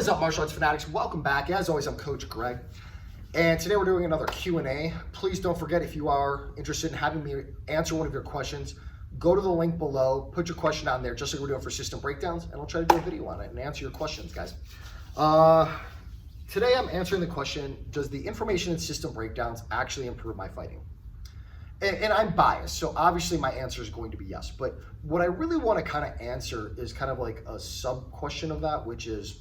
is up, martial arts fanatics? Welcome back. As always, I'm Coach Greg, and today we're doing another Q&A. Please don't forget, if you are interested in having me answer one of your questions, go to the link below, put your question on there, just like we're doing for system breakdowns, and I'll try to do a video on it and answer your questions, guys. Today I'm answering the question, does the information in system breakdowns actually improve my fighting? And I'm biased, so obviously my answer is going to be yes. But what I really want to kind of answer is kind of like a sub question of that, which is,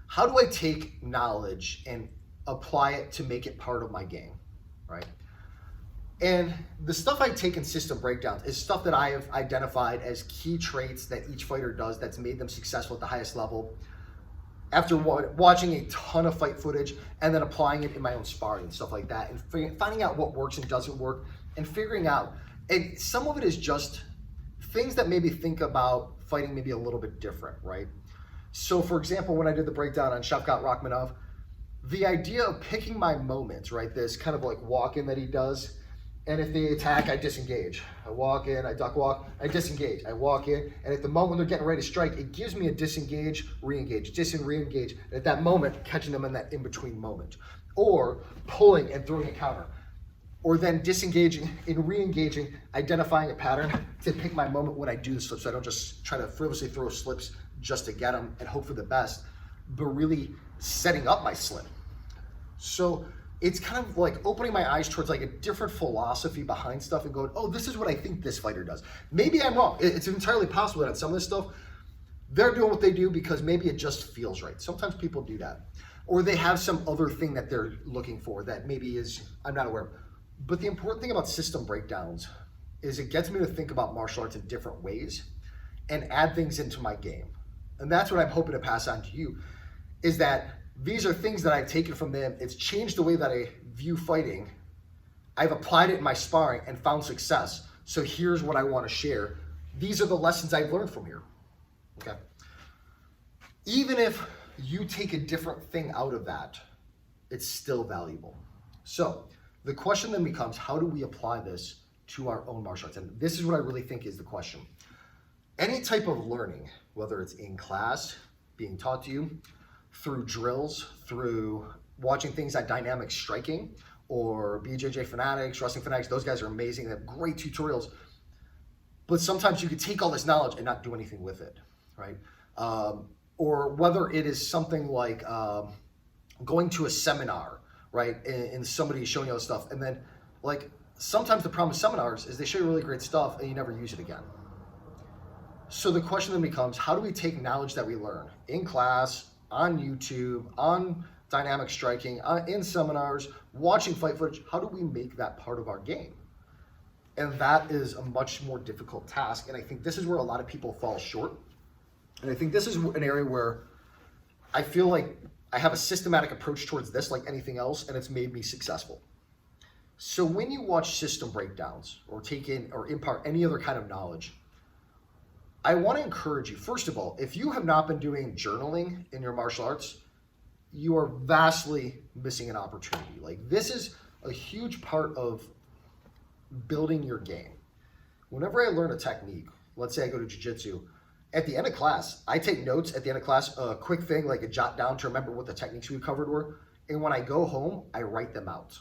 how do I take knowledge and apply it to make it part of my game, right? And the stuff I take in system breakdowns is stuff that I have identified as key traits that each fighter does that's made them successful at the highest level, after watching a ton of fight footage and then applying it in my own sparring and stuff like that, and finding out what works and doesn't work, and figuring out, and some of it is just things that maybe think about fighting maybe a little bit different, right? So for example, when I did the breakdown on Shavkat Rakhmonov, the idea of picking my moments, right? This kind of like walk-in that he does, and if they attack, I disengage. I walk in, I duck walk, I disengage. I walk in, and at the moment they're getting ready to strike, it gives me a disengage, re-engage, re-engage. And at that moment, catching them in that in-between moment. Or pulling and throwing a counter. Or then disengaging and re-engaging, identifying a pattern to pick my moment when I do the slips. So I don't just try to frivolously throw slips just to get them and hope for the best, but really setting up my slip. So it's kind of like opening my eyes towards like a different philosophy behind stuff and going, oh, this is what I think this fighter does. Maybe I'm wrong. It's entirely possible that some of this stuff, they're doing what they do because maybe it just feels right. Sometimes people do that. Or they have some other thing that they're looking for that maybe is, I'm not aware of. But the important thing about system breakdowns is it gets me to think about martial arts in different ways and add things into my game. And that's what I'm hoping to pass on to you, is that these are things that I've taken from them. It's changed the way that I view fighting. I've applied it in my sparring and found success. So here's what I want to share. These are the lessons I've learned from here. Okay. Even if you take a different thing out of that, it's still valuable. So the question then becomes, how do we apply this to our own martial arts? And this is what I really think is the question. Any type of learning, whether it's in class, being taught to you, through drills, through watching things like Dynamic Striking or BJJ Fanatics, Wrestling Fanatics, those guys are amazing. They have great tutorials. But sometimes you could take all this knowledge and not do anything with it, right? Or whether it is something like going to a seminar, right? And somebody showing you all this stuff. And then like sometimes the problem with seminars is they show you really great stuff and you never use it again. So the question then becomes, how do we take knowledge that we learn in class, on YouTube, on Dynamic Striking, in seminars, watching fight footage, how do we make that part of our game? And that is a much more difficult task. And I think this is where a lot of people fall short. And I think this is an area where I feel like I have a systematic approach towards this, like anything else, and it's made me successful. So when you watch system breakdowns or take in or impart any other kind of knowledge, I want to encourage you, first of all, if you have not been doing journaling in your martial arts, you are vastly missing an opportunity. Like, this is a huge part of building your game. Whenever I learn a technique, let's say I go to jiu-jitsu, at the end of class, I take notes at the end of class, a quick thing like a jot down to remember what the techniques we covered were. And when I go home, I write them out.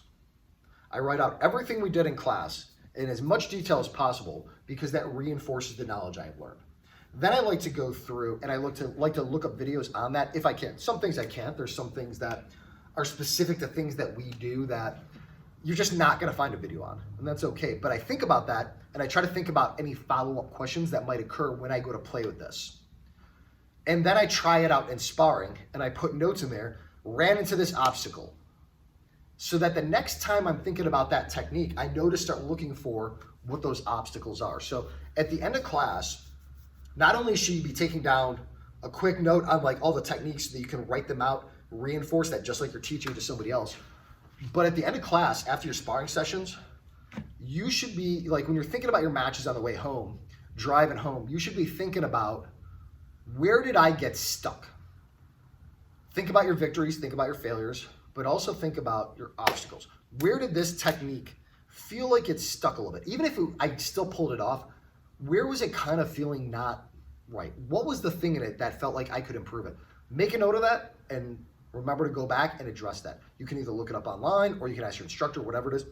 I write out everything we did in class in as much detail as possible because that reinforces the knowledge I have learned. Then I like to go through and I like to look up videos on that if I can. Some things I can't. There's some things that are specific to things that we do that you're just not going to find a video on, and that's okay. But I think about that and I try to think about any follow-up questions that might occur when I go to play with this. And then I try it out in sparring and I put notes in there, ran into this obstacle, so that the next time I'm thinking about that technique, I know to start looking for what those obstacles are. So at the end of class, not only should you be taking down a quick note on like all the techniques so that you can write them out, reinforce that just like you're teaching to somebody else, but at the end of class, after your sparring sessions, you should be like, when you're thinking about your matches on the way home, driving home, you should be thinking about, where did I get stuck? Think about your victories, think about your failures, but also think about your obstacles. Where did this technique feel like it's stuck a little bit? Even if I still pulled it off, where was it kind of feeling not right? What was the thing in it that felt like I could improve it? Make a note of that and remember to go back and address that. You can either look it up online or you can ask your instructor, whatever it is.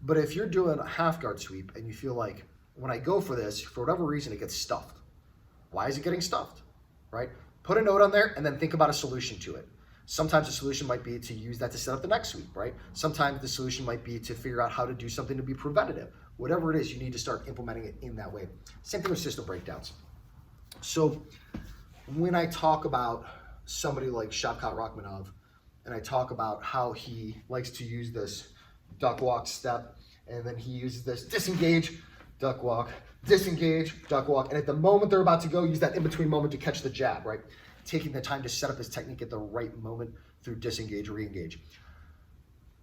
But if you're doing a half guard sweep and you feel like, when I go for this, for whatever reason, it gets stuffed. Why is it getting stuffed, right? Put a note on there and then think about a solution to it. Sometimes the solution might be to use that to set up the next sweep, right? Sometimes the solution might be to figure out how to do something to be preventative. Whatever it is, you need to start implementing it in that way. Same thing with system breakdowns. So when I talk about somebody like Shavkat Rakhmonov, and I talk about how he likes to use this duck walk step, and then he uses this disengage, duck walk, disengage, duck walk, and at the moment they're about to go, use that in-between moment to catch the jab, right? Taking the time to set up his technique at the right moment through disengage, re-engage.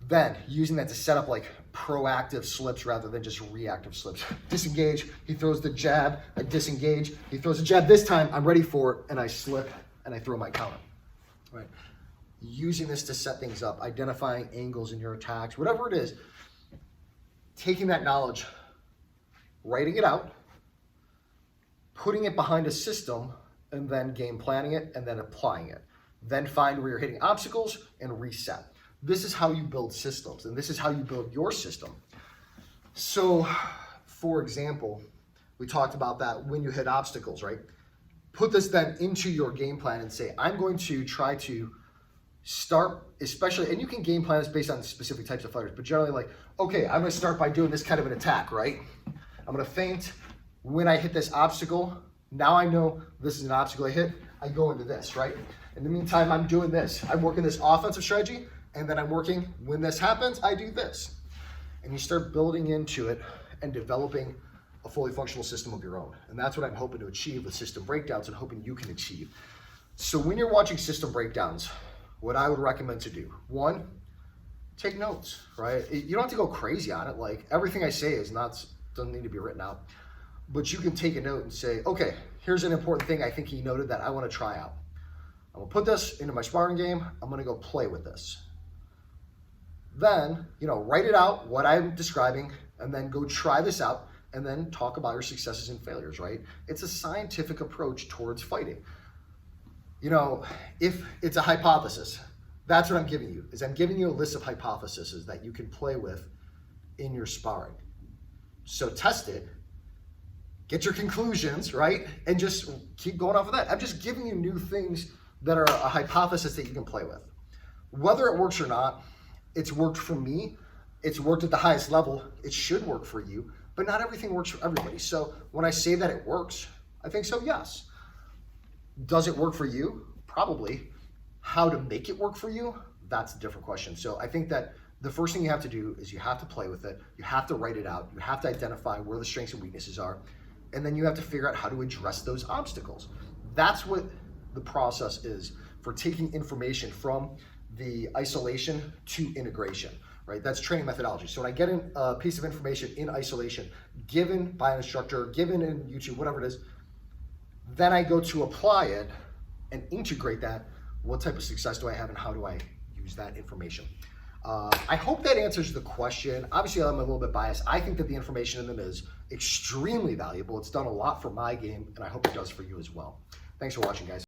Then using that to set up like proactive slips rather than just reactive slips. Disengage, he throws the jab, I disengage, he throws the jab, this time I'm ready for it, and I slip and I throw my counter, right? Using this to set things up, identifying angles in your attacks, whatever it is, taking that knowledge, writing it out, putting it behind a system, and then game planning it, and then applying it. Then find where you're hitting obstacles and reset. This is how you build systems, and this is how you build your system. So, for example, we talked about that when you hit obstacles, right? Put this then into your game plan and say, I'm going to try to start, especially, and you can game plan this based on specific types of fighters, but generally like, okay, I'm gonna start by doing this kind of an attack, right? I'm gonna feint. When I hit this obstacle, now I know this is an obstacle I hit, I go into this, right? In the meantime, I'm doing this. I'm working this offensive strategy, and then I'm working, when this happens, I do this. And you start building into it and developing a fully functional system of your own. And that's what I'm hoping to achieve with system breakdowns and hoping you can achieve. So when you're watching system breakdowns, what I would recommend to do, one, take notes, right? You don't have to go crazy on it. Like everything I say doesn't need to be written out, but you can take a note and say, okay, here's an important thing I think he noted that I want to try out. I'm gonna put this into my sparring game. I'm gonna go play with this. Then, write it out, what I'm describing, and then go try this out, and then talk about your successes and failures, right? It's a scientific approach towards fighting. If it's a hypothesis, that's what I'm giving you, is I'm giving you a list of hypotheses that you can play with in your sparring. So test it, get your conclusions, right? And just keep going off of that. I'm just giving you new things that are a hypothesis that you can play with. Whether it works or not, it's worked for me. It's worked at the highest level. It should work for you, but not everything works for everybody. So when I say that it works, I think so, yes. Does it work for you? Probably. How to make it work for you? That's a different question. So I think that the first thing you have to do is you have to play with it. You have to write it out. You have to identify where the strengths and weaknesses are. And then you have to figure out how to address those obstacles. That's what the process is for taking information from the isolation to integration, right? That's training methodology. So when I get a piece of information in isolation, given by an instructor, given in YouTube, whatever it is, then I go to apply it and integrate that. What type of success do I have and how do I use that information? I hope that answers the question. Obviously, I'm a little bit biased. I think that the information in them is extremely valuable. It's done a lot for my game, and I hope it does for you as well. Thanks for watching, guys.